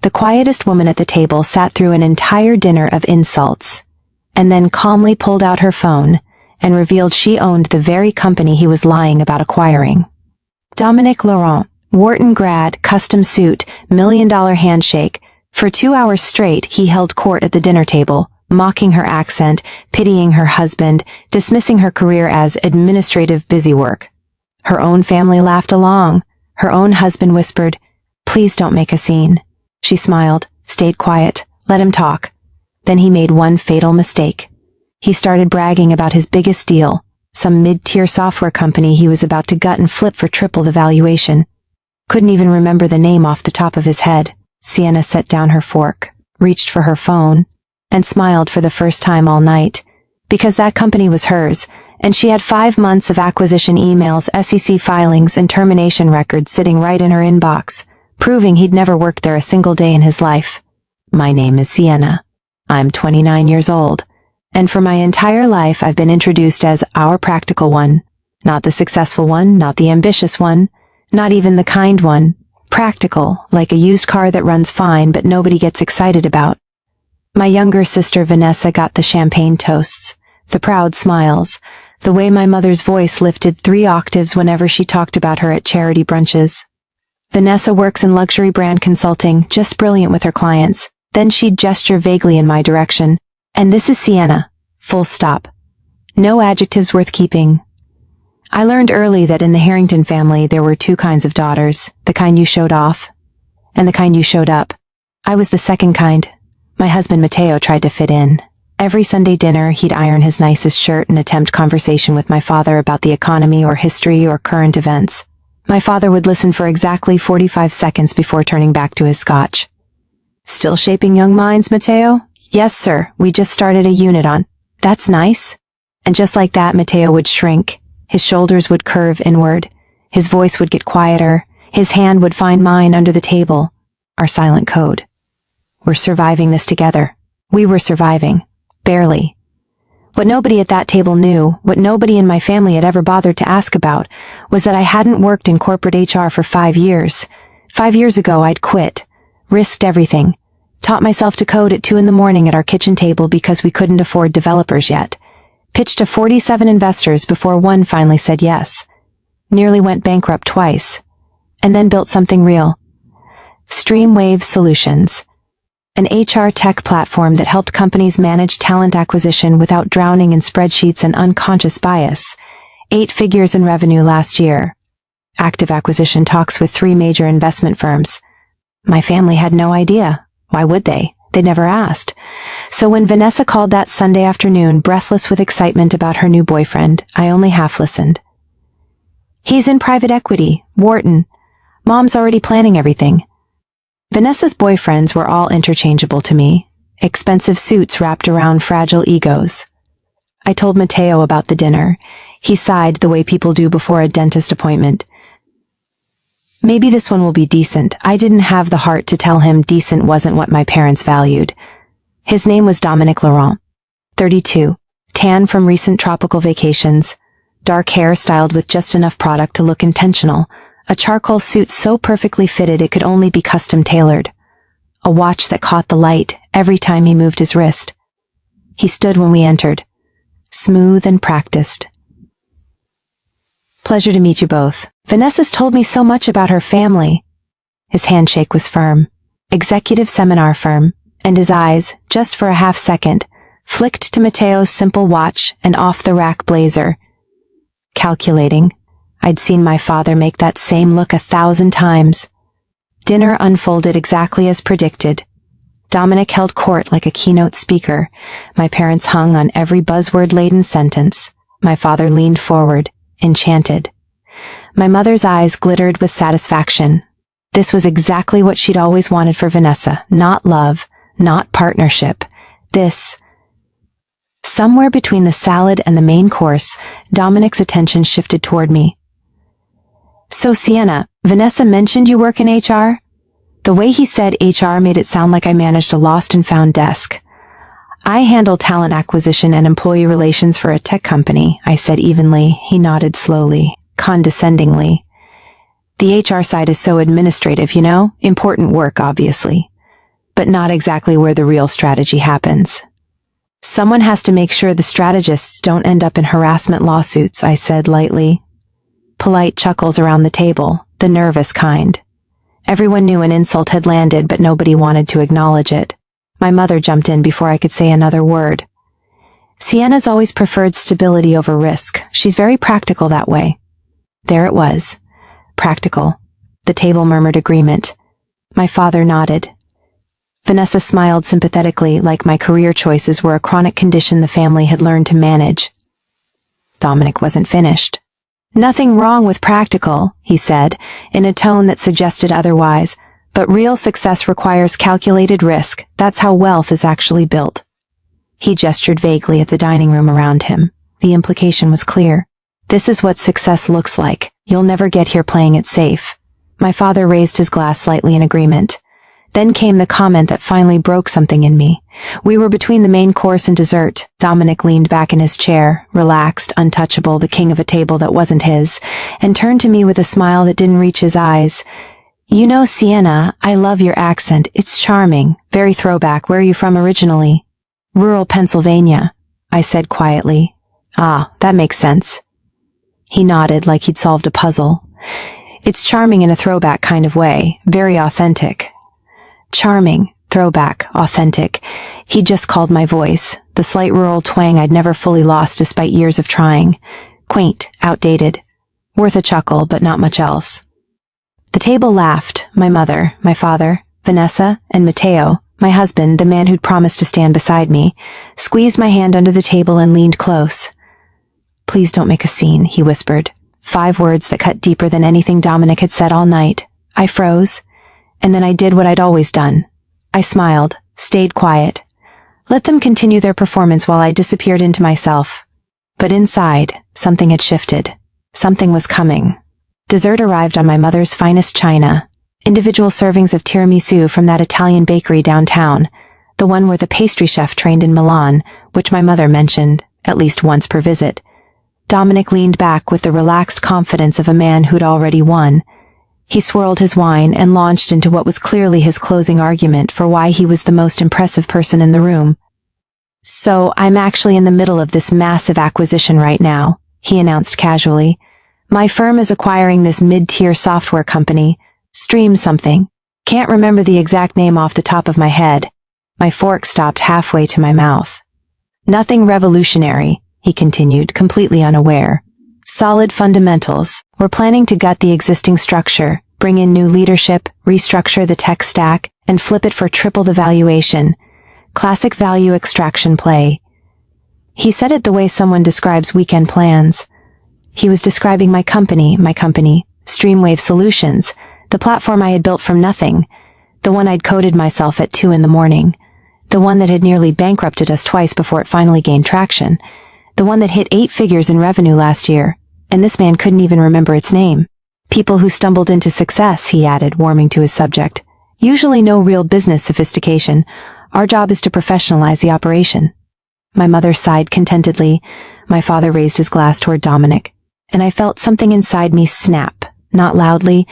The quietest woman at the table sat through an entire dinner of insults, and then calmly pulled out her phone and revealed she owned the very company he was lying about acquiring. Dominique Laurent, Wharton grad, custom suit, $1 million handshake. For 2 hours straight, he held court at the dinner table, mocking her accent, pitying her husband, dismissing her career as administrative busywork. Her own family laughed along. Her own husband whispered, "Please don't make a scene." She smiled, stayed quiet, let him talk. Then he made one fatal mistake. He started bragging about his biggest deal, some mid-tier software company he was about to gut and flip for triple the valuation. Couldn't even remember the name off the top of his head. Sienna set down her fork, reached for her phone, and smiled for the first time all night, because that company was hers, and she had 5 months of acquisition emails, SEC filings, and termination records sitting right in her inbox, proving he'd never worked there a single day in his life. My name is Sienna. I'm 29 years old, and for my entire life I've been introduced as our practical one, not the successful one, not the ambitious one, not even the kind one. Practical, like a used car that runs fine but nobody gets excited about. My younger sister Vanessa got the champagne toasts, the proud smiles, the way my mother's voice lifted 3 octaves whenever she talked about her at charity brunches. Vanessa works in luxury brand consulting, just brilliant with her clients. Then she'd gesture vaguely in my direction. And this is Sienna. Full stop. No adjectives worth keeping. I learned early that in the Harrington family there were 2 kinds of daughters, the kind you showed off, and the kind you showed up. I was the second kind. My husband Matteo tried to fit in. Every Sunday dinner he'd iron his nicest shirt and attempt conversation with my father about the economy or history or current events. My father would listen for exactly 45 seconds before turning back to his scotch. "Still shaping young minds, Matteo?" "Yes, sir, we just started a unit on." "That's nice." And just like that, Matteo would shrink. His shoulders would curve inward. His voice would get quieter. His hand would find mine under the table. Our silent code. We're surviving this together. We were surviving. Barely. What nobody at that table knew, what nobody in my family had ever bothered to ask about, was that I hadn't worked in corporate HR for 5 years. 5 years ago, I'd quit. Risked everything. Taught myself to code at 2 in the morning at our kitchen table because we couldn't afford developers yet. Pitched to 47 investors before one finally said yes. Nearly went bankrupt twice. And then built something real. Streamwave Solutions. An HR tech platform that helped companies manage talent acquisition without drowning in spreadsheets and unconscious bias. 8 figures in revenue last year. Active acquisition talks with 3 major investment firms. My family had no idea. Why would they? They never asked. So when Vanessa called that Sunday afternoon, breathless with excitement about her new boyfriend, I only half listened. "He's in private equity, Wharton. Mom's already planning everything." Vanessa's boyfriends were all interchangeable to me, expensive suits wrapped around fragile egos. I told Matteo about the dinner. He sighed the way people do before a dentist appointment. Maybe this one will be decent. I didn't have the heart to tell him decent wasn't what my parents valued. His name was Dominique Laurent, 32, tan from recent tropical vacations, dark hair styled with just enough product to look intentional, a charcoal suit so perfectly fitted it could only be custom tailored, a watch that caught the light every time he moved his wrist. He stood when we entered, smooth and practiced. "Pleasure to meet you both. Vanessa's told me so much about her family." His handshake was firm. Executive seminar firm, and his eyes, just for a half second, flicked to Matteo's simple watch and off-the-rack blazer. Calculating. I'd seen my father make that same look 1,000 times. Dinner unfolded exactly as predicted. Dominic held court like a keynote speaker. My parents hung on every buzzword-laden sentence. My father leaned forward, enchanted. My mother's eyes glittered with satisfaction. This was exactly what she'd always wanted for Vanessa. Not love, not partnership. This. Somewhere between the salad and the main course, Dominic's attention shifted toward me. "So Sienna, Vanessa mentioned you work in HR?" The way he said HR made it sound like I managed a lost and found desk. "I handle talent acquisition and employee relations for a tech company," I said evenly. He nodded slowly, condescendingly. "The HR side is so administrative, you know? Important work, obviously." but not exactly where the real strategy happens. Someone has to make sure the strategists don't end up in harassment lawsuits, I said lightly. Polite chuckles around the table, the nervous kind. Everyone knew an insult had landed, but nobody wanted to acknowledge it. My mother jumped in before I could say another word. Sienna's always preferred stability over risk. She's very practical that way. There it was. Practical. The table murmured agreement. My father nodded. Vanessa smiled sympathetically, like my career choices were a chronic condition the family had learned to manage. Dominic wasn't finished. Nothing wrong with practical, he said, in a tone that suggested otherwise, but real success requires calculated risk. That's how wealth is actually built. He gestured vaguely at the dining room around him. The implication was clear. This is what success looks like. You'll never get here playing it safe. My father raised his glass slightly in agreement. Then came the comment that finally broke something in me. We were between the main course and dessert. Dominic leaned back in his chair, relaxed, untouchable, the king of a table that wasn't his, and turned to me with a smile that didn't reach his eyes. You know, Sienna, I love your accent. It's charming. Very throwback. Where are you from originally? Rural Pennsylvania, I said quietly. Ah, that makes sense. He nodded like he'd solved a puzzle. It's charming in a throwback kind of way. Very authentic. Charming, throwback, authentic. He just called my voice, the slight rural twang I'd never fully lost despite years of trying. Quaint, outdated. Worth a chuckle, but not much else. The table laughed. My mother, my father, Vanessa, and Mateo, my husband, the man who'd promised to stand beside me, squeezed my hand under the table and leaned close. Please don't make a scene, he whispered. 5 words that cut deeper than anything Dominic had said all night. I froze. And then I did what I'd always done. I smiled, stayed quiet. Let them continue their performance while I disappeared into myself. But inside, something had shifted. Something was coming. Dessert arrived on my mother's finest china. Individual servings of tiramisu from that Italian bakery downtown, the one where the pastry chef trained in Milan, which my mother mentioned, at least once per visit. Dominic leaned back with the relaxed confidence of a man who'd already won. He swirled his wine and launched into what was clearly his closing argument for why he was the most impressive person in the room. So, I'm actually in the middle of this massive acquisition right now, he announced casually. My firm is acquiring this mid-tier software company, Stream something. Can't remember the exact name off the top of my head. My fork stopped halfway to my mouth. Nothing revolutionary, he continued, completely unaware. Solid fundamentals. We're planning to gut the existing structure, bring in new leadership, restructure the tech stack, and flip it for triple the valuation. Classic value extraction play. He said it the way someone describes weekend plans. He was describing my company, Streamwave Solutions, the platform I had built from nothing, the one I'd coded myself at 2 a.m, the one that had nearly bankrupted us twice before it finally gained traction, the one that hit 8 figures in revenue last year, and this man couldn't even remember its name. People who stumbled into success, he added, warming to his subject. Usually no real business sophistication. Our job is to professionalize the operation. My mother sighed contentedly. My father raised his glass toward Dominic, and I felt something inside me snap, not loudly,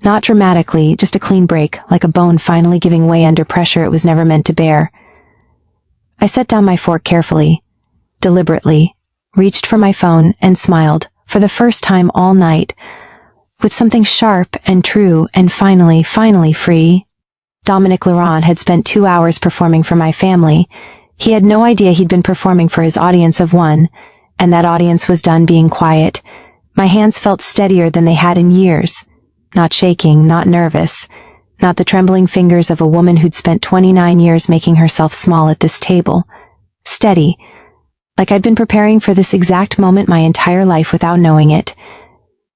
not dramatically, just a clean break, like a bone finally giving way under pressure it was never meant to bear. I set down my fork carefully, deliberately, reached for my phone and smiled, for the first time all night, with something sharp and true and finally free. Dominic Laurent had spent 2 hours performing for my family. He had no idea he'd been performing for his audience of 1, and that audience was done being quiet. My hands felt steadier than they had in years. Not shaking, not nervous, not the trembling fingers of a woman who'd spent 29 years making herself small at this table. Steady, like I'd been preparing for this exact moment my entire life without knowing it.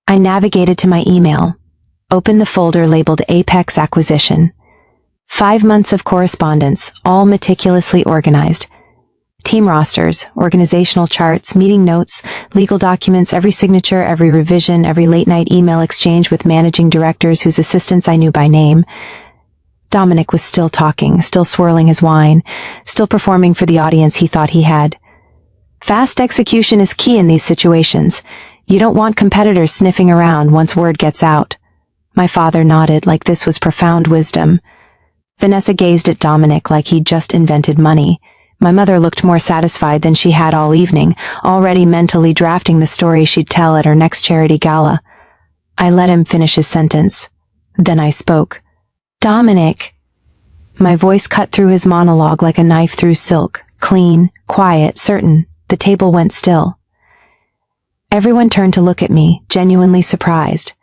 I navigated to my email, opened the folder labeled Apex Acquisition. 5 months of correspondence, all meticulously organized. Team rosters, organizational charts, meeting notes, legal documents, every signature, every revision, every late-night email exchange with managing directors whose assistants I knew by name. Dominic was still talking, still swirling his wine, still performing for the audience he thought he had. Fast execution is key in these situations. You don't want competitors sniffing around once word gets out. My father nodded like this was profound wisdom. Vanessa gazed at Dominic like he'd just invented money. My mother looked more satisfied than she had all evening, already mentally drafting the story she'd tell at her next charity gala. I let him finish his sentence. Then I spoke. Dominic. My voice cut through his monologue like a knife through silk, clean, quiet, certain. The table went still. Everyone turned to look at me, genuinely surprised.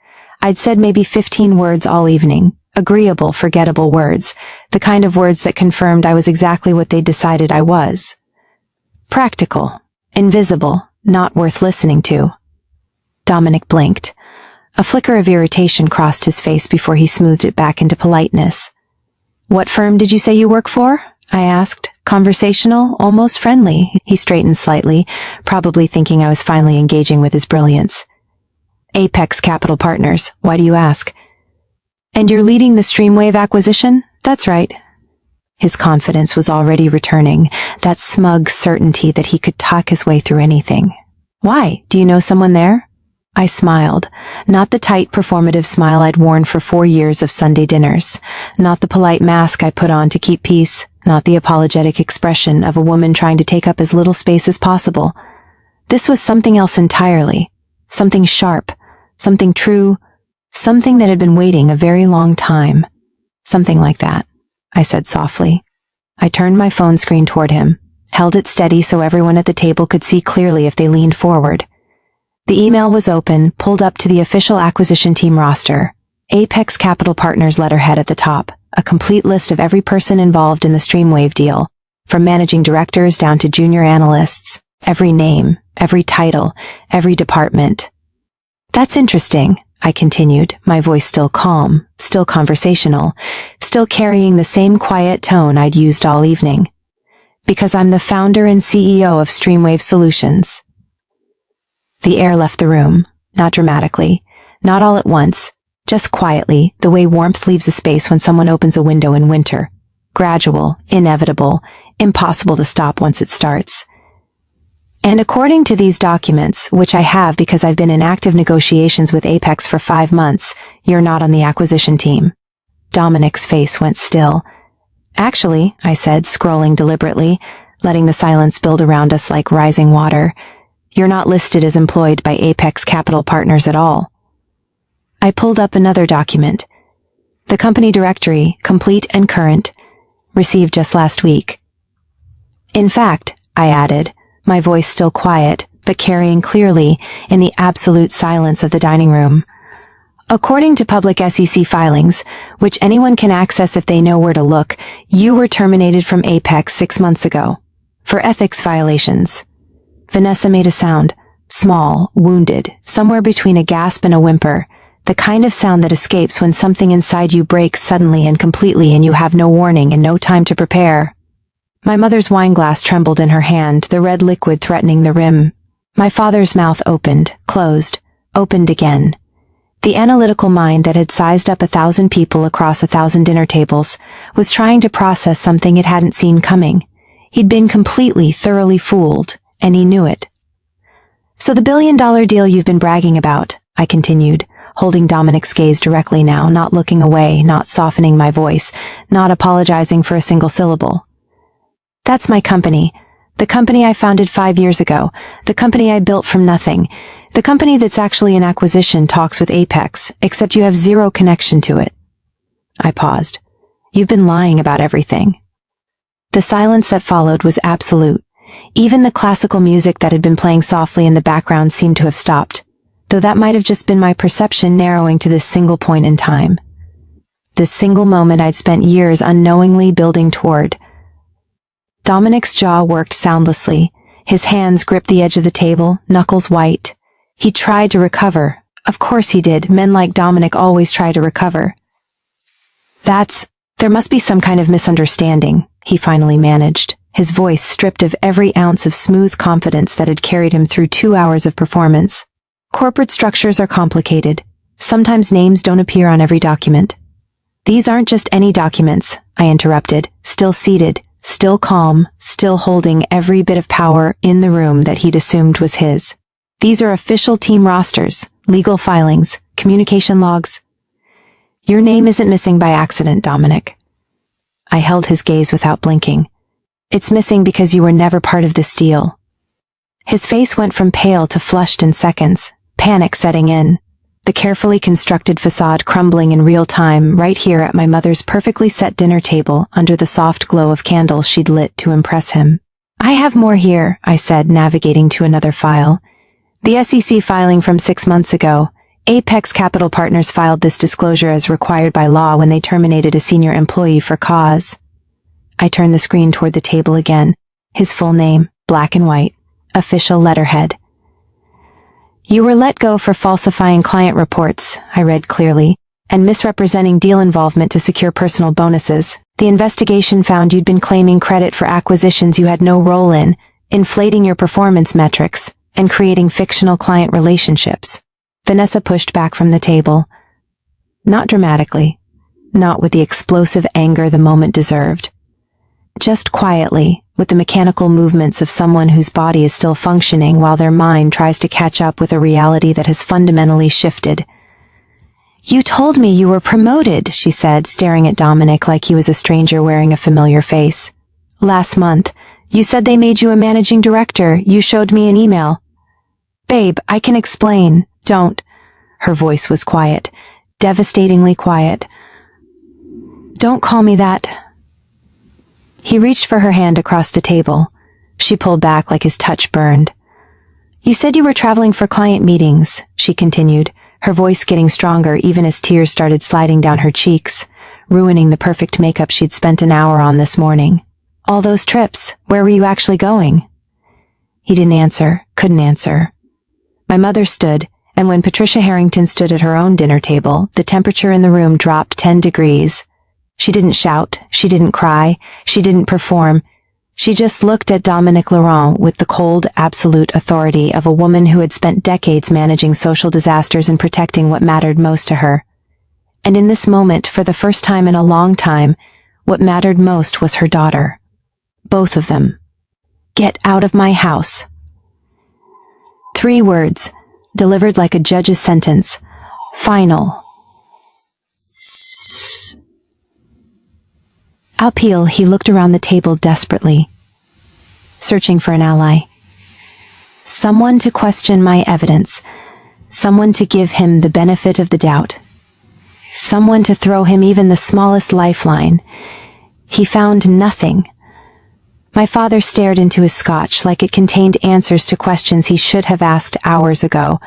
I'd said maybe 15 words all evening. Agreeable, forgettable words, the kind of words that confirmed I was exactly what they'd decided I was. Practical, invisible, not worth listening to. Dominic blinked. A flicker of irritation crossed his face before he smoothed it back into politeness. What firm did you say you work for? I asked. Conversational, almost friendly. He straightened slightly, probably thinking I was finally engaging with his brilliance. Apex Capital Partners. Why do you ask? And you're leading the Streamwave acquisition? That's right. His confidence was already returning, that smug certainty that he could talk his way through anything. Why? Do you know someone there? I smiled, not the tight, performative smile I'd worn for 4 years of Sunday dinners, not the polite mask I put on to keep peace, not the apologetic expression of a woman trying to take up as little space as possible. This was something else entirely, something sharp, something true, something that had been waiting a very long time. Something like that, I said softly. I turned my phone screen toward him, held it steady so everyone at the table could see clearly if they leaned forward. The email was open, pulled up to the official acquisition team roster. Apex Capital Partners letterhead at the top, a complete list of every person involved in the Streamwave deal, from managing directors down to junior analysts, every name, every title, every department. That's interesting, I continued, my voice still calm, still conversational, still carrying the same quiet tone I'd used all evening. Because I'm the founder and CEO of Streamwave Solutions. The air left the room, not dramatically, not all at once, just quietly, the way warmth leaves a space when someone opens a window in winter. Gradual, inevitable, impossible to stop once it starts. And according to these documents, which I have because I've been in active negotiations with Apex for 5 months, you're not on the acquisition team. Dominic's face went still. Actually, I said, scrolling deliberately, letting the silence build around us like rising water, you're not listed as employed by Apex Capital Partners at all. I pulled up another document. The company directory, complete and current, received just last week. In fact, I added, my voice still quiet, but carrying clearly in the absolute silence of the dining room. According to public SEC filings, which anyone can access if they know where to look, you were terminated from Apex 6 months ago. For ethics violations. Vanessa made a sound, small, wounded, somewhere between a gasp and a whimper, the kind of sound that escapes when something inside you breaks suddenly and completely and you have no warning and no time to prepare. My mother's wineglass trembled in her hand, the red liquid threatening the rim. My father's mouth opened, closed, opened again. The analytical mind that had sized up 1,000 people across 1,000 dinner tables was trying to process something it hadn't seen coming. He'd been completely, thoroughly fooled. And he knew it. So the $1 billion deal you've been bragging about, I continued, holding Dominic's gaze directly now, not looking away, not softening my voice, not apologizing for a single syllable. That's my company. The company I founded 5 years ago. The company I built from nothing. The company that's actually in acquisition talks with Apex, except you have zero connection to it. I paused. You've been lying about everything. The silence that followed was absolute. Even the classical music that had been playing softly in the background seemed to have stopped, though that might have just been my perception narrowing to this single point in time. This single moment I'd spent years unknowingly building toward. Dominic's jaw worked soundlessly. His hands gripped the edge of the table, knuckles white. He tried to recover. Of course he did. Men like Dominic always try to recover. There must be some kind of misunderstanding, he finally managed, his voice stripped of every ounce of smooth confidence that had carried him through 2 hours of performance. Corporate structures are complicated. Sometimes names don't appear on every document. These aren't just any documents, I interrupted, still seated, still calm, still holding every bit of power in the room that he'd assumed was his. These are official team rosters, legal filings, communication logs. Your name isn't missing by accident, Dominic. I held his gaze without blinking. It's missing because you were never part of this deal. His face went from pale to flushed in seconds, panic setting in. The carefully constructed facade crumbling in real time right here at my mother's perfectly set dinner table under the soft glow of candles she'd lit to impress him. I have more here, I said, navigating to another file. The SEC filing from 6 months ago. Apex Capital Partners filed this disclosure as required by law when they terminated a senior employee for cause. I turned the screen toward the table again. His full name, black and white, official letterhead. You were let go for falsifying client reports, I read clearly, and misrepresenting deal involvement to secure personal bonuses. The investigation found you'd been claiming credit for acquisitions you had no role in, inflating your performance metrics, and creating fictional client relationships. Vanessa pushed back from the table. Not dramatically, not with the explosive anger the moment deserved. Just quietly, with the mechanical movements of someone whose body is still functioning while their mind tries to catch up with a reality that has fundamentally shifted. You told me you were promoted, she said, staring at Dominic like he was a stranger wearing a familiar face. Last month, you said they made you a managing director. You showed me an email. Babe, I can explain. Don't. Her voice was quiet, devastatingly quiet. Don't call me that. He reached for her hand across the table. She pulled back like his touch burned. You said you were traveling for client meetings, she continued, her voice getting stronger even as tears started sliding down her cheeks, ruining the perfect makeup she'd spent an hour on this morning. All those trips, where were you actually going? He didn't answer, couldn't answer. My mother stood, and when Patricia Harrington stood at her own dinner table, the temperature in the room dropped 10 degrees. She didn't shout, she didn't cry, she didn't perform. She just looked at Dominic Laurent with the cold, absolute authority of a woman who had spent decades managing social disasters and protecting what mattered most to her. And in this moment, for the first time in a long time, what mattered most was her daughter. Both of them. Get out of my house. 3 words, delivered like a judge's sentence. Final. Uphill, he looked around the table desperately, searching for an ally. Someone to question my evidence, someone to give him the benefit of the doubt, someone to throw him even the smallest lifeline. He found nothing. My father stared into his scotch like it contained answers to questions he should have asked hours ago.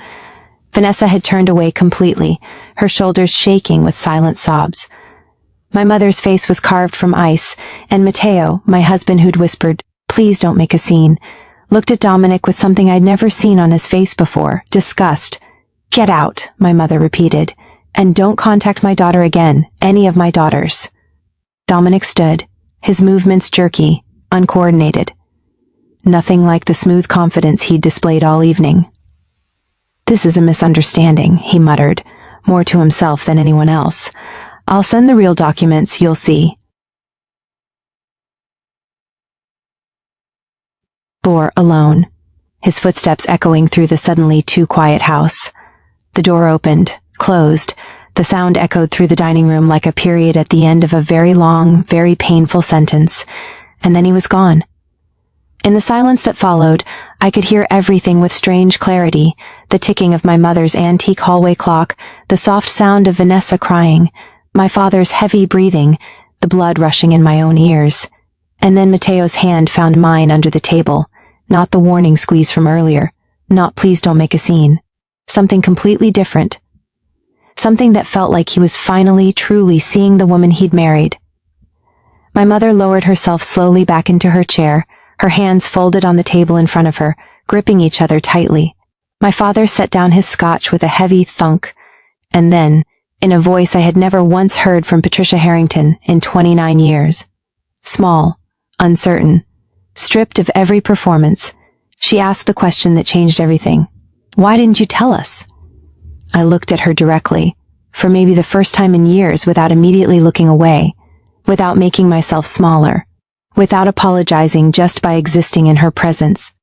Vanessa had turned away completely, her shoulders shaking with silent sobs. My mother's face was carved from ice, and Matteo, my husband who'd whispered, "Please don't make a scene," looked at Dominic with something I'd never seen on his face before, disgust. "Get out," my mother repeated, "and don't contact my daughter again, any of my daughters." Dominic stood, his movements jerky, uncoordinated. Nothing like the smooth confidence he'd displayed all evening. "This is a misunderstanding," he muttered, more to himself than anyone else. "I'll send the real documents, you'll see." Floor alone, his footsteps echoing through the suddenly too quiet house. The door opened, closed, the sound echoed through the dining room like a period at the end of a very long, very painful sentence, and then he was gone. In the silence that followed, I could hear everything with strange clarity, the ticking of my mother's antique hallway clock, the soft sound of Vanessa crying, my father's heavy breathing, the blood rushing in my own ears. And then Matteo's hand found mine under the table, not the warning squeeze from earlier, not "please don't make a scene." Something completely different. Something that felt like he was finally, truly seeing the woman he'd married. My mother lowered herself slowly back into her chair, her hands folded on the table in front of her, gripping each other tightly. My father set down his scotch with a heavy thunk, and then, in a voice I had never once heard from Patricia Harrington in 29 years. Small, uncertain, stripped of every performance, she asked the question that changed everything. "Why didn't you tell us?" I looked at her directly, for maybe the first time in years, without immediately looking away, without making myself smaller, without apologizing, just by existing in her presence.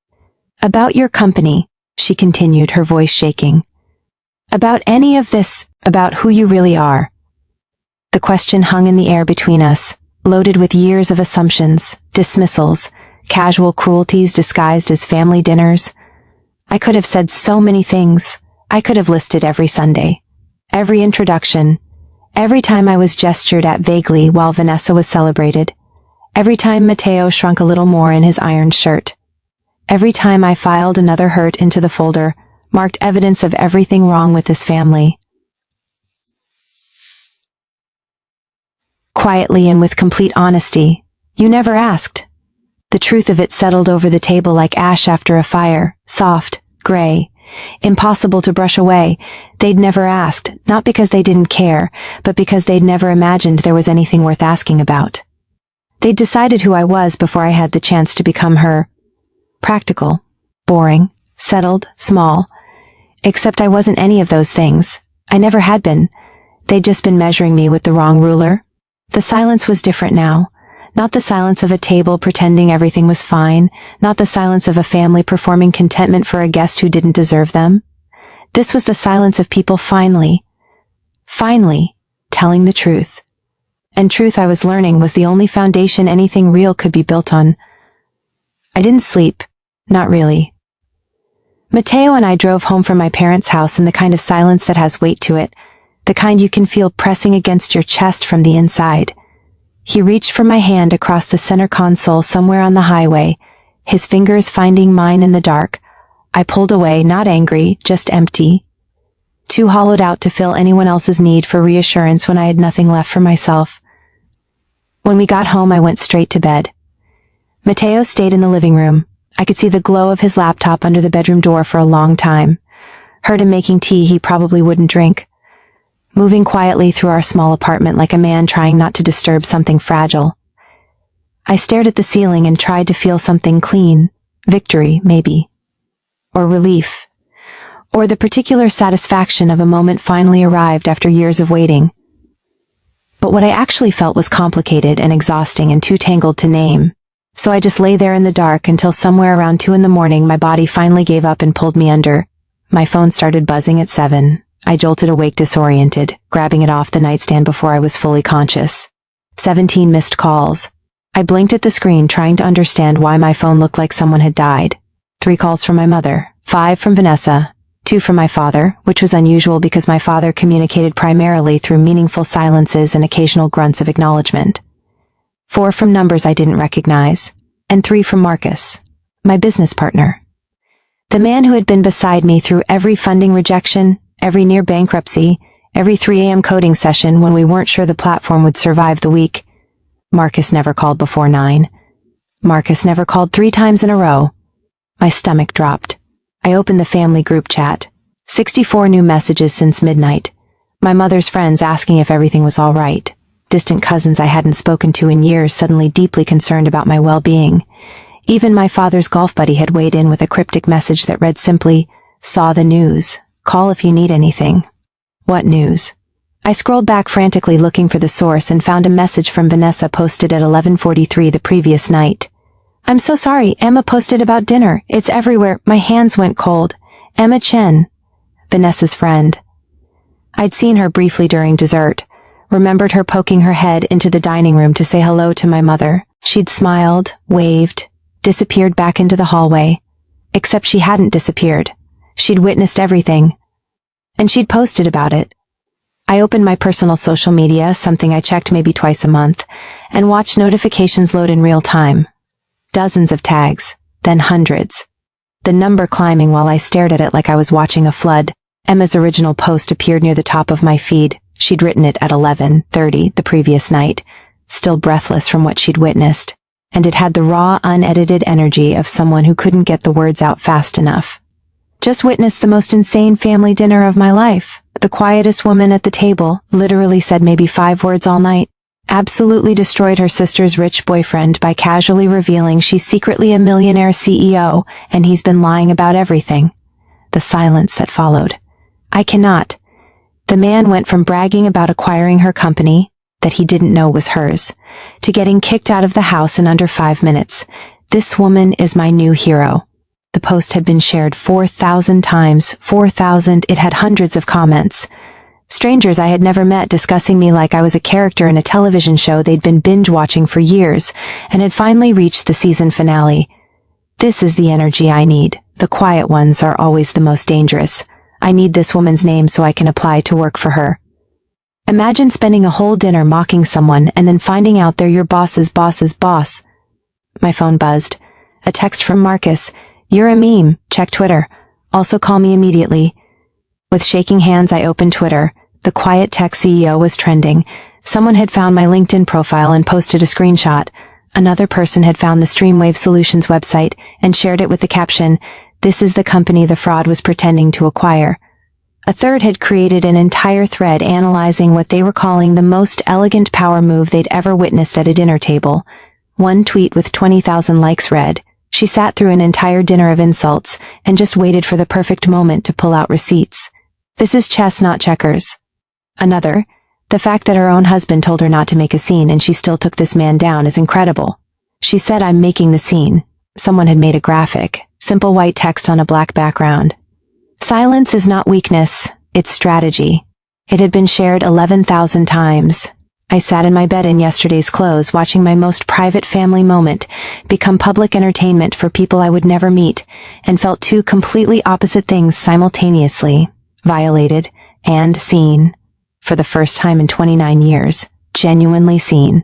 "About your company," she continued, her voice shaking. "About any of this, about who you really are." The question hung in the air between us, loaded with years of assumptions, dismissals, casual cruelties disguised as family dinners. I could have said so many things. I could have listed every Sunday, every introduction, every time I was gestured at vaguely while Vanessa was celebrated, every time Mateo shrunk a little more in his ironed shirt, every time I filed another hurt into the folder, marked evidence of everything wrong with this family. Quietly and with complete honesty, you never asked. The truth of it settled over the table like ash after a fire, soft, gray, impossible to brush away. They'd never asked, not because they didn't care, but because they'd never imagined there was anything worth asking about. They'd decided who I was before I had the chance to become her. Practical, boring, settled, small. Except I wasn't any of those things. I never had been. They'd just been measuring me with the wrong ruler. The silence was different now. Not the silence of a table pretending everything was fine, not the silence of a family performing contentment for a guest who didn't deserve them. This was the silence of people finally telling the truth. And truth, I was learning, was the only foundation anything real could be built on. I didn't sleep. Not really. Mateo and I drove home from my parents' house in the kind of silence that has weight to it, the kind you can feel pressing against your chest from the inside. He reached for my hand across the center console somewhere on the highway, his fingers finding mine in the dark. I pulled away, not angry, just empty. Too hollowed out to fill anyone else's need for reassurance when I had nothing left for myself. When we got home, I went straight to bed. Mateo stayed in the living room. I could see the glow of his laptop under the bedroom door for a long time. Heard him making tea he probably wouldn't drink. Moving quietly through our small apartment like a man trying not to disturb something fragile. I stared at the ceiling and tried to feel something clean. Victory, maybe. Or relief. Or the particular satisfaction of a moment finally arrived after years of waiting. But what I actually felt was complicated and exhausting and too tangled to name. So I just lay there in the dark until somewhere around 2 a.m. my body finally gave up and pulled me under. My phone started buzzing at 7. I jolted awake disoriented, grabbing it off the nightstand before I was fully conscious. 17 missed calls. I blinked at the screen trying to understand why my phone looked like someone had died. 3 calls from my mother, 5 from Vanessa, 2 from my father, which was unusual because my father communicated primarily through meaningful silences and occasional grunts of acknowledgement. 4 from numbers I didn't recognize, and 3 from Marcus, my business partner. The man who had been beside me through every funding rejection, every near bankruptcy, every 3 a.m. coding session when we weren't sure the platform would survive the week. Marcus never called before 9. Marcus never called 3 times in a row. My stomach dropped. I opened the family group chat. 64 new messages since midnight. My mother's friends asking if everything was all right. Distant cousins I hadn't spoken to in years suddenly deeply concerned about my well-being. Even my father's golf buddy had weighed in with a cryptic message that read simply, "Saw the news. Call if you need anything." What news? I scrolled back frantically looking for the source and found a message from Vanessa posted at 11:43 the previous night. "I'm so sorry, Emma posted about dinner. It's everywhere. My hands went cold. Emma Chen." Vanessa's friend. I'd seen her briefly during dessert, remembered her poking her head into the dining room to say hello to my mother. She'd smiled, waved, disappeared back into the hallway. Except she hadn't disappeared. She'd witnessed everything. And she'd posted about it. I opened my personal social media, something I checked maybe twice a month, and watched notifications load in real time. Dozens of tags, then hundreds. The number climbing while I stared at it like I was watching a flood. Emma's original post appeared near the top of my feed. She'd written it at 11:30 the previous night, still breathless from what she'd witnessed, and it had the raw, unedited energy of someone who couldn't get the words out fast enough. Just witnessed the most insane family dinner of my life. The quietest woman at the table, literally said maybe 5 words all night. Absolutely destroyed her sister's rich boyfriend by casually revealing she's secretly a millionaire CEO and he's been lying about everything. The silence that followed. I cannot. The man went from bragging about acquiring her company, that he didn't know was hers, to getting kicked out of the house in under 5 minutes. This woman is my new hero. The post had been shared 4,000 times. 4,000, it had hundreds of comments. Strangers I had never met discussing me like I was a character in a television show they'd been binge-watching for years and had finally reached the season finale. This is the energy I need. The quiet ones are always the most dangerous. I need this woman's name so I can apply to work for her. Imagine spending a whole dinner mocking someone and then finding out they're your boss's boss's boss. My phone buzzed. A text from Marcus. "You're a meme. Check Twitter. Also call me immediately." With shaking hands, I opened Twitter. The quiet tech CEO was trending. Someone had found my LinkedIn profile and posted a screenshot. Another person had found the Streamwave Solutions website and shared it with the caption, "This is the company the fraud was pretending to acquire." A third had created an entire thread analyzing what they were calling the most elegant power move they'd ever witnessed at a dinner table. One tweet with 20,000 likes read, "She sat through an entire dinner of insults and just waited for the perfect moment to pull out receipts. This is chess, not checkers." Another, "The fact that her own husband told her not to make a scene and she still took this man down is incredible. She said, 'I'm making the scene.'" Someone had made a graphic, simple white text on a black background. "Silence is not weakness, it's strategy." It had been shared 11,000 times. I sat in my bed in yesterday's clothes watching my most private family moment become public entertainment for people I would never meet, and felt two completely opposite things simultaneously: violated and seen. For the first time in 29 years, genuinely seen.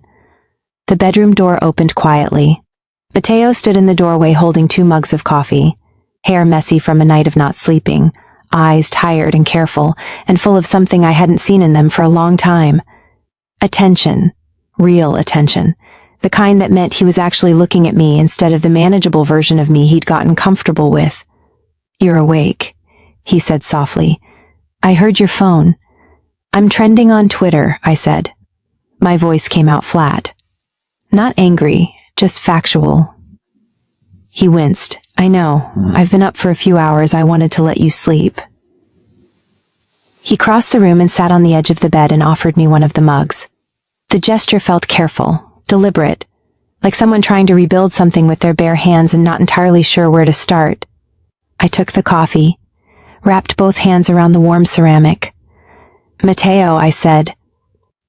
The bedroom door opened quietly. Mateo stood in the doorway holding 2 mugs of coffee, hair messy from a night of not sleeping, eyes tired and careful, and full of something I hadn't seen in them for a long time. Attention. Real attention. The kind that meant he was actually looking at me instead of the manageable version of me he'd gotten comfortable with. "You're awake," he said softly. "I heard your phone." "I'm trending on Twitter," I said. My voice came out flat. Not angry, just factual. He winced. "I know. I've been up for a few hours. I wanted to let you sleep." He crossed the room and sat on the edge of the bed and offered me one of the mugs. The gesture felt careful, deliberate, like someone trying to rebuild something with their bare hands and not entirely sure where to start. I took the coffee, wrapped both hands around the warm ceramic. "Mateo," I said.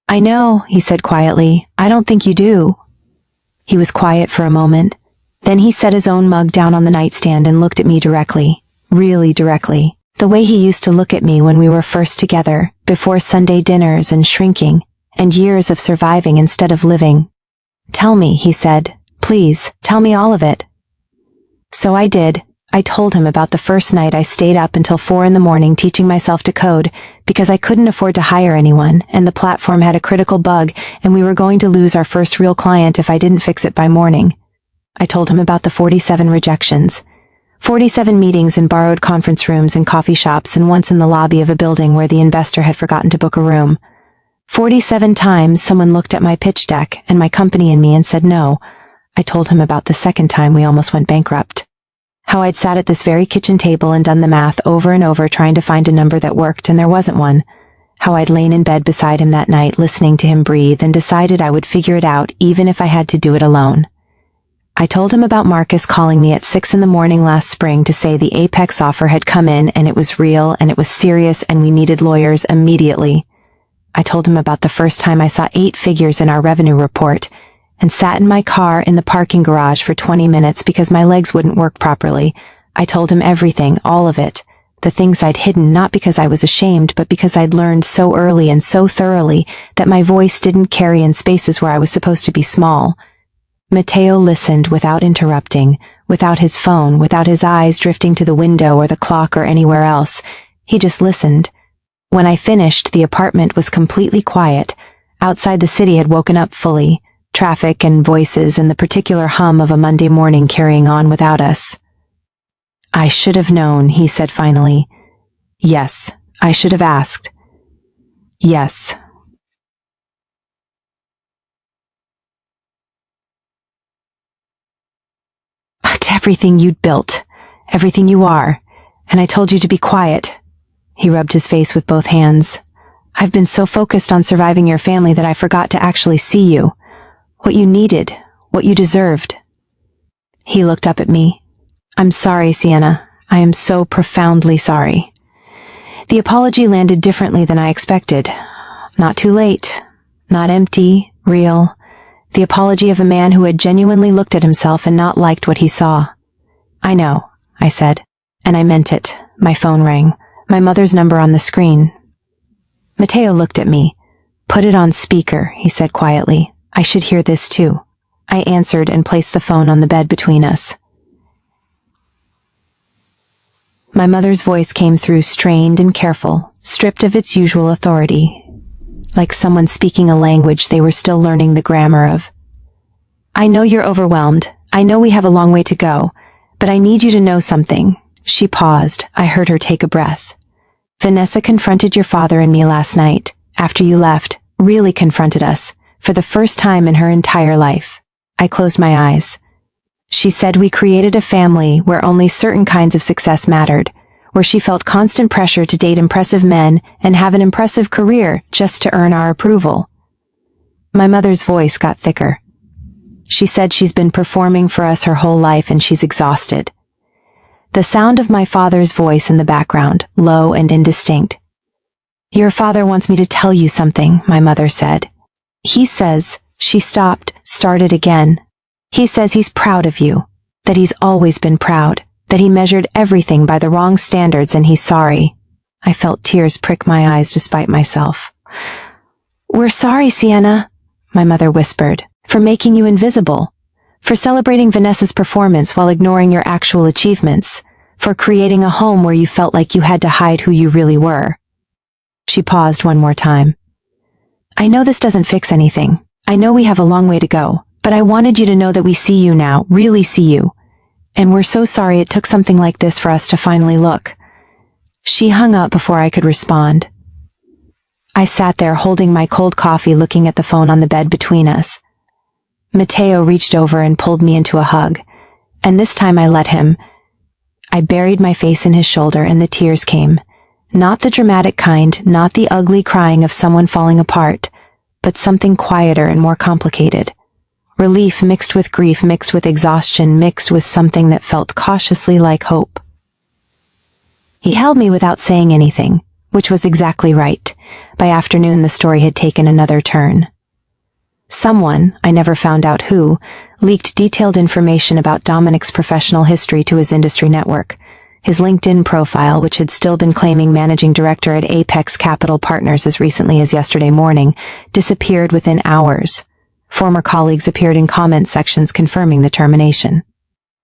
"I know," he said quietly. "I don't think you do." He was quiet for a moment. Then he set his own mug down on the nightstand and looked at me directly, really directly, the way he used to look at me when we were first together, before Sunday dinners and shrinking, and years of surviving instead of living. "Tell me," he said. "Please, tell me all of it." So I did. I told him about the first night I stayed up until 4 a.m. teaching myself to code because I couldn't afford to hire anyone, and the platform had a critical bug and we were going to lose our first real client if I didn't fix it by morning. I told him about the 47 rejections, 47 meetings in borrowed conference rooms and coffee shops, and once in the lobby of a building where the investor had forgotten to book a room. 47 times someone looked at my pitch deck and my company and me and said no. I told him about the second time we almost went bankrupt. How I'd sat at this very kitchen table and done the math over and over trying to find a number that worked and there wasn't one. How I'd lain in bed beside him that night listening to him breathe and decided I would figure it out even if I had to do it alone. I told him about Marcus calling me at 6 a.m. last spring to say the Apex offer had come in and it was real and it was serious and we needed lawyers immediately. I told him about the first time I saw 8 figures in our revenue report and sat in my car in the parking garage for 20 minutes because my legs wouldn't work properly. I told him everything, all of it, the things I'd hidden not because I was ashamed but because I'd learned so early and so thoroughly that my voice didn't carry in spaces where I was supposed to be small. Mateo listened without interrupting, without his phone, without his eyes drifting to the window or the clock or anywhere else. He just listened. When I finished, the apartment was completely quiet. Outside the city had woken up fully. Traffic and voices and the particular hum of a Monday morning carrying on without us. "I should have known," he said finally. "Yes, I should have asked. Yes." "To everything you'd built, everything you are, and I told you to be quiet." He rubbed his face with both hands. "I've been so focused on surviving your family that I forgot to actually see you. What you needed, what you deserved." He looked up at me. "I'm sorry, Sienna. I am so profoundly sorry." The apology landed differently than I expected. Not too late. Not empty. Real. The apology of a man who had genuinely looked at himself and not liked what he saw. "I know," I said. And I meant it. My phone rang. My mother's number on the screen. Mateo looked at me. "Put it on speaker," he said quietly. "I should hear this too." I answered and placed the phone on the bed between us. My mother's voice came through strained and careful, stripped of its usual authority, like someone speaking a language they were still learning the grammar of. "I know you're overwhelmed. I know we have a long way to go, but I need you to know something." She paused. I heard her take a breath. "Vanessa confronted your father and me last night, after you left, really confronted us, for the first time in her entire life." I closed my eyes. "She said we created a family where only certain kinds of success mattered, where she felt constant pressure to date impressive men and have an impressive career just to earn our approval." My mother's voice got thicker. "She said she's been performing for us her whole life and she's exhausted." The sound of my father's voice in the background, low and indistinct. "Your father wants me to tell you something," my mother said. "He says," she stopped, started again. "He says he's proud of you, that he's always been proud, that he measured everything by the wrong standards and he's sorry." I felt tears prick my eyes despite myself. "We're sorry, Sienna," my mother whispered, "for making you invisible, for celebrating Vanessa's performance while ignoring your actual achievements, for creating a home where you felt like you had to hide who you really were." She paused one more time. "I know this doesn't fix anything. I know we have a long way to go, but I wanted you to know that we see you now, really see you. And we're so sorry it took something like this for us to finally look." She hung up before I could respond. I sat there holding my cold coffee, looking at the phone on the bed between us. Mateo reached over and pulled me into a hug, and this time I let him. I buried my face in his shoulder and the tears came. Not the dramatic kind, not the ugly crying of someone falling apart, but something quieter and more complicated. Relief mixed with grief, mixed with exhaustion, mixed with something that felt cautiously like hope. He held me without saying anything, which was exactly right. By afternoon, the story had taken another turn. Someone, I never found out who, leaked detailed information about Dominic's professional history to his industry network. His LinkedIn profile, which had still been claiming managing director at Apex Capital Partners as recently as yesterday morning, disappeared within hours. Former colleagues appeared in comment sections confirming the termination.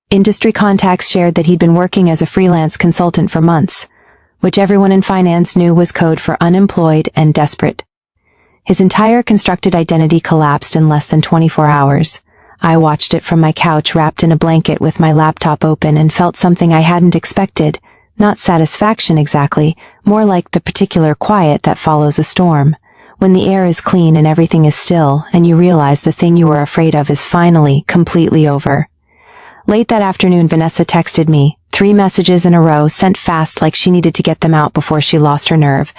Industry contacts shared that he'd been working as a freelance consultant for months, which everyone in finance knew was code for unemployed and desperate. His entire constructed identity collapsed in less than 24 hours. I watched it from my couch wrapped in a blanket with my laptop open and felt something I hadn't expected, not satisfaction exactly, more like the particular quiet that follows a storm, when the air is clean and everything is still and you realize the thing you were afraid of is finally completely over. Late that afternoon, Vanessa texted me, 3 messages in a row sent fast like she needed to get them out before she lost her nerve.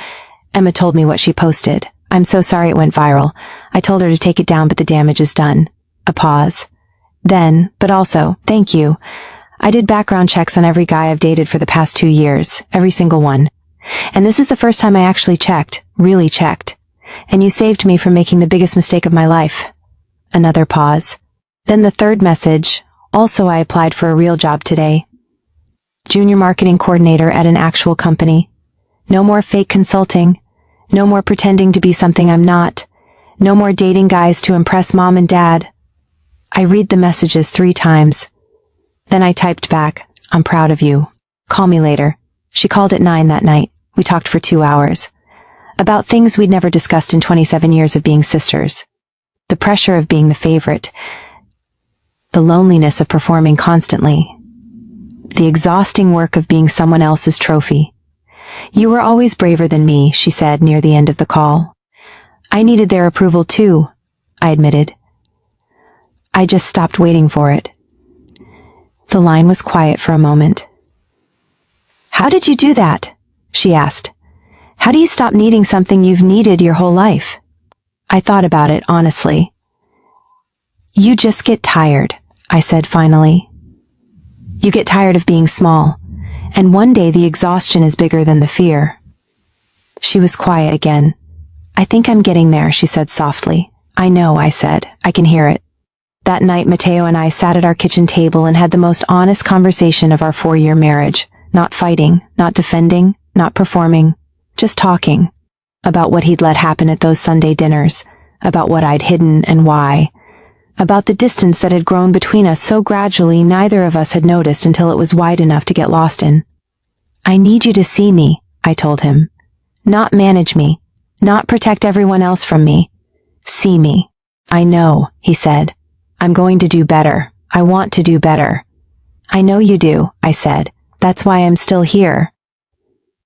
Emma told me what she posted. "I'm so sorry it went viral. I told her to take it down, but the damage is done." A pause. Then, but also, "Thank you. I did background checks on every guy I've dated for the past 2 years, every single one. And this is the first time I actually checked, really checked. And you saved me from making the biggest mistake of my life." Another pause. Then the third message. "Also, I applied for a real job today. Junior marketing coordinator at an actual company. No more fake consulting. No more pretending to be something I'm not. No more dating guys to impress mom and dad." I read the messages 3 times. Then I typed back, "I'm proud of you. Call me later." She called at 9 that night. We talked for 2 hours. About things we'd never discussed in 27 years of being sisters. The pressure of being the favorite. The loneliness of performing constantly. The exhausting work of being someone else's trophy. "You were always braver than me," she said near the end of the call. "I needed their approval too," I admitted. "I just stopped waiting for it." The line was quiet for a moment. "How did you do that?" she asked. "How do you stop needing something you've needed your whole life?" I thought about it, honestly. "You just get tired," I said finally. "You get tired of being small, and one day the exhaustion is bigger than the fear." She was quiet again. I think I'm getting there, she said softly. I know, I said. I can hear it. That night, Mateo and I sat at our kitchen table and had the most honest conversation of our 4-year marriage. Not fighting, not defending, not performing, just talking. About what he'd let happen at those Sunday dinners, about what I'd hidden and why, about the distance that had grown between us so gradually neither of us had noticed until it was wide enough to get lost in. I need you to see me, I told him. Not manage me, not protect everyone else from me. See me. I know, he said. I'm going to do better. I want to do better. I know you do, I said. That's why I'm still here.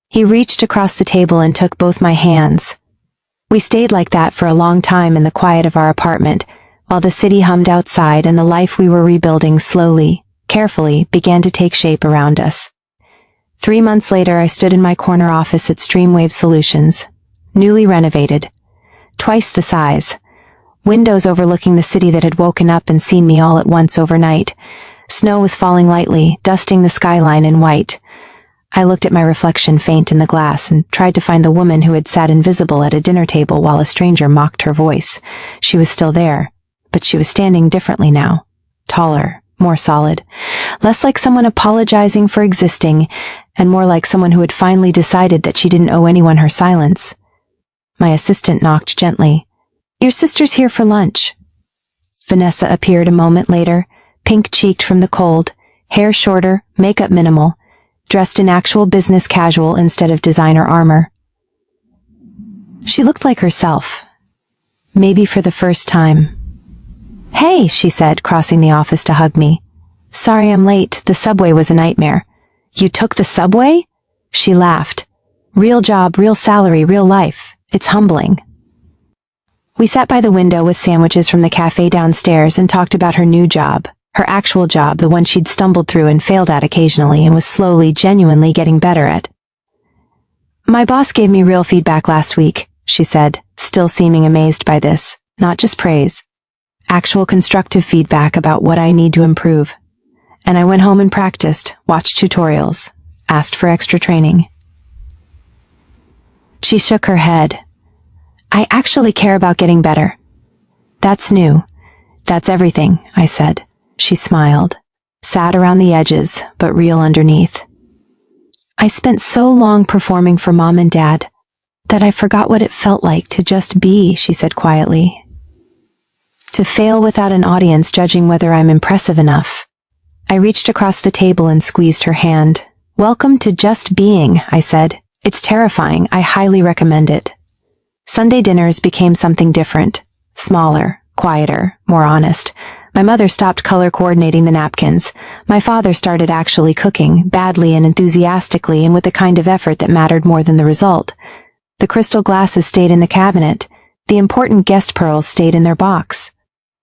He reached across the table and took both my hands. We stayed like that for a long time in the quiet of our apartment, while the city hummed outside and the life we were rebuilding slowly, carefully, began to take shape around us. 3 months later, I stood in my corner office at Streamwave Solutions, newly renovated, twice the size, windows overlooking the city that had woken up and seen me all at once overnight. Snow was falling lightly, dusting the skyline in white. I looked at my reflection faint in the glass and tried to find the woman who had sat invisible at a dinner table while a stranger mocked her voice. She was still there, but she was standing differently now. Taller, more solid, less like someone apologizing for existing, and more like someone who had finally decided that she didn't owe anyone her silence. My assistant knocked gently. Your sister's here for lunch. Vanessa appeared a moment later, pink-cheeked from the cold, hair shorter, makeup minimal, dressed in actual business casual instead of designer armor. She looked like herself, maybe for the first time. Hey, she said, crossing the office to hug me. Sorry I'm late, the subway was a nightmare. You took the subway? She laughed. Real job, real salary, real life. It's humbling. We sat by the window with sandwiches from the cafe downstairs and talked about her new job. Her actual job, the one she'd stumbled through and failed at occasionally and was slowly, genuinely getting better at. My boss gave me real feedback last week, she said, still seeming amazed by this. Not just praise. Actual constructive feedback about what I need to improve. And I went home and practiced, watched tutorials, asked for extra training. She shook her head. I actually care about getting better. That's new. That's everything, I said. She smiled, sad around the edges, but real underneath. I spent so long performing for Mom and Dad that I forgot what it felt like to just be, she said quietly. To fail without an audience judging whether I'm impressive enough. I reached across the table and squeezed her hand. Welcome to just being, I said. It's terrifying. I highly recommend it. Sunday dinners became something different. Smaller, quieter, more honest. My mother stopped color coordinating the napkins. My father started actually cooking, badly and enthusiastically and with the kind of effort that mattered more than the result. The crystal glasses stayed in the cabinet. The important guest pearls stayed in their box.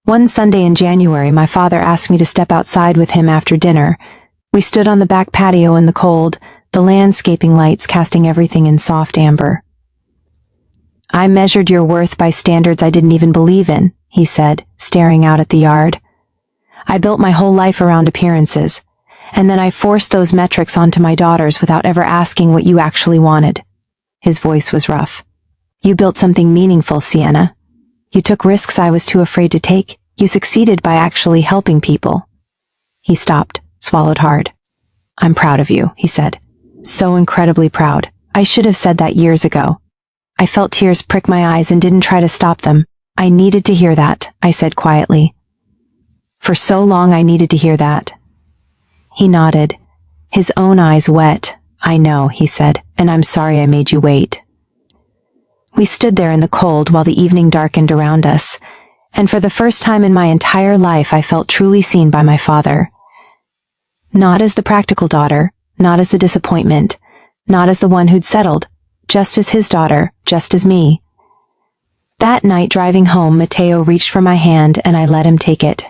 One Sunday in January, my father asked me to step outside with him after dinner. We stood on the back patio in the cold, the landscaping lights casting everything in soft amber. I measured your worth by standards I didn't even believe in, he said, staring out at the yard. I built my whole life around appearances, and then I forced those metrics onto my daughters without ever asking what you actually wanted. His voice was rough. You built something meaningful, Sienna. You took risks I was too afraid to take. You succeeded by actually helping people. He stopped, swallowed hard. I'm proud of you, he said. So incredibly proud. I should have said that years ago. I felt tears prick my eyes and didn't try to stop them. I needed to hear that, I said quietly. For so long I needed to hear that. He nodded, his own eyes wet. I know, he said, and I'm sorry I made you wait. We stood there in the cold while the evening darkened around us, and for the first time in my entire life I felt truly seen by my father. Not as the practical daughter, not as the disappointment, not as the one who'd settled, just as his daughter, just as me. That night driving home, Mateo reached for my hand and I let him take it.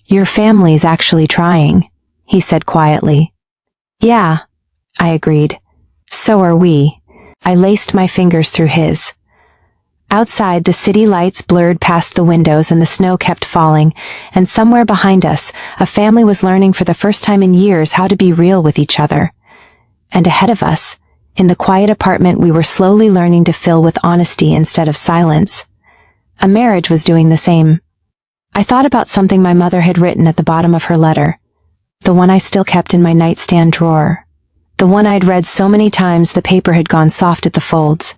Your family's actually trying, he said quietly. Yeah, I agreed. So are we. I laced my fingers through his. Outside, the city lights blurred past the windows and the snow kept falling, and somewhere behind us, a family was learning for the first time in years how to be real with each other. And ahead of us, In the quiet apartment we were slowly learning to fill with honesty instead of silence. A marriage was doing the same. I thought about something my mother had written at the bottom of her letter, the one I still kept in my nightstand drawer, the one I'd read so many times the paper had gone soft at the folds.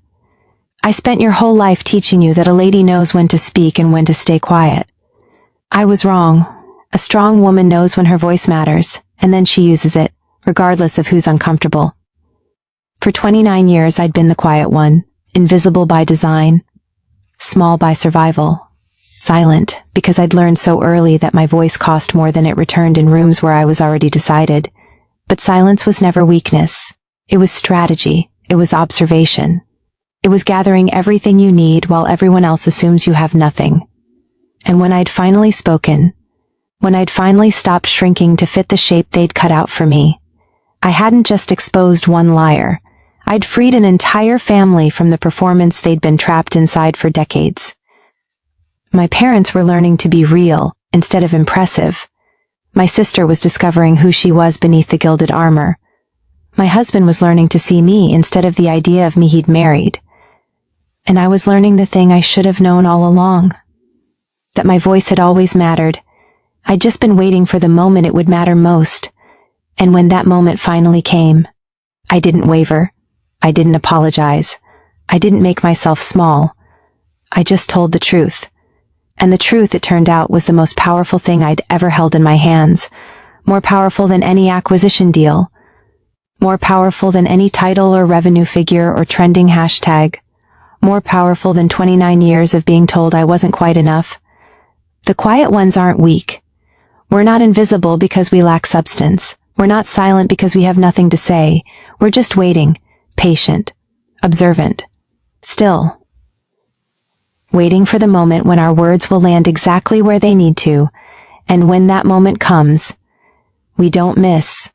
I spent your whole life teaching you that a lady knows when to speak and when to stay quiet. I was wrong. A strong woman knows when her voice matters, and then she uses it, regardless of who's uncomfortable. For 29 years I'd been the quiet one, invisible by design, small by survival, silent because I'd learned so early that my voice cost more than it returned in rooms where I was already decided. But silence was never weakness. It was strategy. It was observation. It was gathering everything you need while everyone else assumes you have nothing. And when I'd finally spoken, when I'd finally stopped shrinking to fit the shape they'd cut out for me, I hadn't just exposed one liar. I'd freed an entire family from the performance they'd been trapped inside for decades. My parents were learning to be real instead of impressive. My sister was discovering who she was beneath the gilded armor. My husband was learning to see me instead of the idea of me he'd married. And I was learning the thing I should have known all along. That my voice had always mattered. I'd just been waiting for the moment it would matter most. And when that moment finally came, I didn't waver. I didn't apologize. I didn't make myself small. I just told the truth. And the truth, it turned out, was the most powerful thing I'd ever held in my hands. More powerful than any acquisition deal. More powerful than any title or revenue figure or trending hashtag. More powerful than 29 years of being told I wasn't quite enough. The quiet ones aren't weak. We're not invisible because we lack substance. We're not silent because we have nothing to say. We're just waiting, patient, observant, still. Waiting for the moment when our words will land exactly where they need to, and when that moment comes, we don't miss,